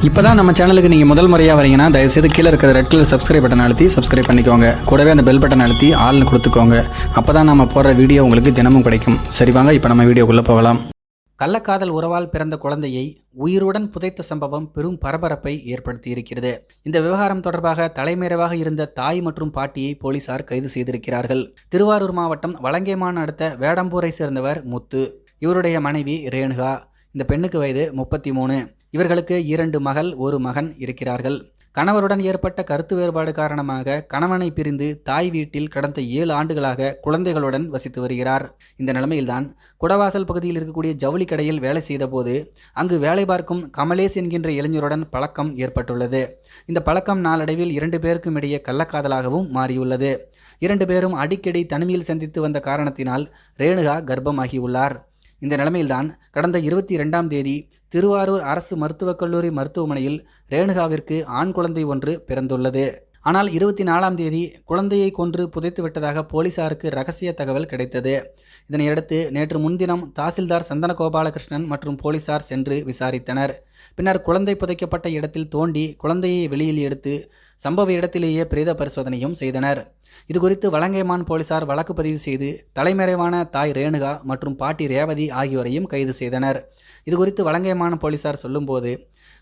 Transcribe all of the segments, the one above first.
இப்போதான் நம்ம சேனலுக்கு நீங்கள் முதல் முறையாக வரீங்கன்னா தயவுசெய்து கீழே இருக்கிற ரெட் கலர் சப்ஸ்கிரைப் பட்டன் அழுத்தி சப்ஸ்கிரைப் பண்ணிக்கோங்க. கூடவே அந்த பெல் பட்டன் அழுத்தி ஆள்னு கொடுத்துக்கோங்க. அப்போ தான் நம்ம போடுற வீடியோ உங்களுக்கு தினமும் கிடைக்கும். சரி வாங்க இப்போ நம்ம வீடியோக்குள்ளே போகலாம். கள்ளக்காதல் உறவால் பிறந்த குழந்தையை உயிருடன் புதைத்த சம்பவம் பெரும் பரபரப்பை ஏற்படுத்தி இருக்கிறது. இந்த விவகாரம் தொடர்பாக தலைமறைவாக இருந்த தாய் மற்றும் பாட்டியை போலீசார் கைது செய்திருக்கிறார்கள். திருவாரூர் மாவட்டம் வலங்கைமான் அடுத்த வேடம்பூரை சேர்ந்தவர் முத்து. இவருடைய மனைவி ரேணுகா. இந்த பெண்ணுக்கு வயது 33. இவர்களுக்கு 2 மகள் 1 மகன் இருக்கிறார்கள். கணவருடன் ஏற்பட்ட கருத்து வேறுபாடு காரணமாக கணவனை பிரிந்து தாய் வீட்டில் கடந்த 7 ஆண்டுகளாக குழந்தைகளுடன் வசித்து வருகிறார். இந்த நிலைமையில்தான் குடவாசல் பகுதியில் இருக்கக்கூடிய ஜவுளி கடையில் வேலை செய்தபோது அங்கு வேலை பார்க்கும் கமலேஷ் என்கின்ற இளைஞருடன் பழக்கம் ஏற்பட்டுள்ளது. இந்த பழக்கம் நாளடைவில் 2 பேருக்கும் இடையே கள்ளக்காதலாகவும் மாறியுள்ளது. 2 பேரும் அடிக்கடி தனிமையில் சந்தித்து வந்த காரணத்தினால் ரேணுகா கர்ப்பமாகியுள்ளார். இந்த நிலைமையில்தான் கடந்த 22ஆம் தேதி திருவாரூர் அரசு மருத்துவக் கல்லூரி மருத்துவமனையில் ரேணுகாவிற்கு ஆண் குழந்தை ஒன்று பிறந்துள்ளது. ஆனால் 24ஆம் தேதி குழந்தையை கொன்று புதைத்து விட்டதாக போலீசாருக்கு ரகசிய தகவல் கிடைத்தது. இதனையடுத்து நேற்று முன்தினம் தாசில்தார் சந்தன கோபாலகிருஷ்ணன் மற்றும் போலீசார் சென்று விசாரித்தனர். பின்னர் குழந்தை புதைக்கப்பட்ட இடத்தில் தோண்டி குழந்தையை வெளியில் எடுத்து சம்பவ இடத்திலேயே பிரேத பரிசோதனையும் செய்தனர். இதுகுறித்து வலங்கைமான் போலீசார் வழக்கு பதிவு செய்து தலைமறைவான தாய் ரேணுகா மற்றும் பாட்டி ரேவதி ஆகியோரையும் கைது செய்தனர். இதுகுறித்து வலங்கைமான் போலீசார் சொல்லும்போது,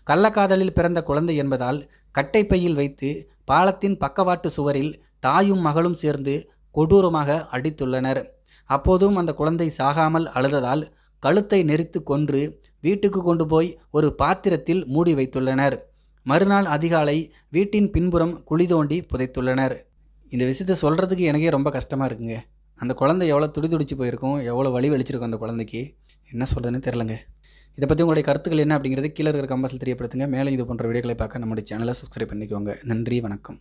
கள்ளக்காதலில் பிறந்த குழந்தை என்பதால் கட்டைப்பையில் வைத்து பாலத்தின் பக்கவாட்டு சுவரில் தாயும் மகளும் சேர்ந்து கொடூரமாக அடித்துள்ளனர். அப்போதும் அந்த குழந்தை சாகாமல் அழுததால் கழுத்தை நெரித்து கொன்று வீட்டுக்கு கொண்டு போய் ஒரு பாத்திரத்தில் மூடி வைத்துள்ளனர். மறுநாள் அதிகாலை வீட்டின் பின்புறம் குழி தோண்டி புதைத்துள்ளனர். இந்த விஷயத்தை சொல்கிறதுக்கு எனக்கே ரொம்ப கஷ்டமாக இருக்குங்க. அந்த குழந்தை எவ்வளோ துடிச்சு போயிருக்கும், எவ்வளோ வலி வலிச்சிருக்கும் அந்த குழந்தைக்கு. என்ன சொல்கிறதுன்னு தெரிலங்க. இதை பற்றி உங்களுடைய கருத்துக்கள் என்ன அப்படிங்கிறது கீழே இருக்கிற கமெண்ட்ஸில் தெரியப்படுத்துங்க. மேலும் இது போன்ற வீடியோக்களை பார்க்க நம்முடைய சேனலை சப்ஸ்கிரைப் பண்ணிக்கோங்க. நன்றி, வணக்கம்.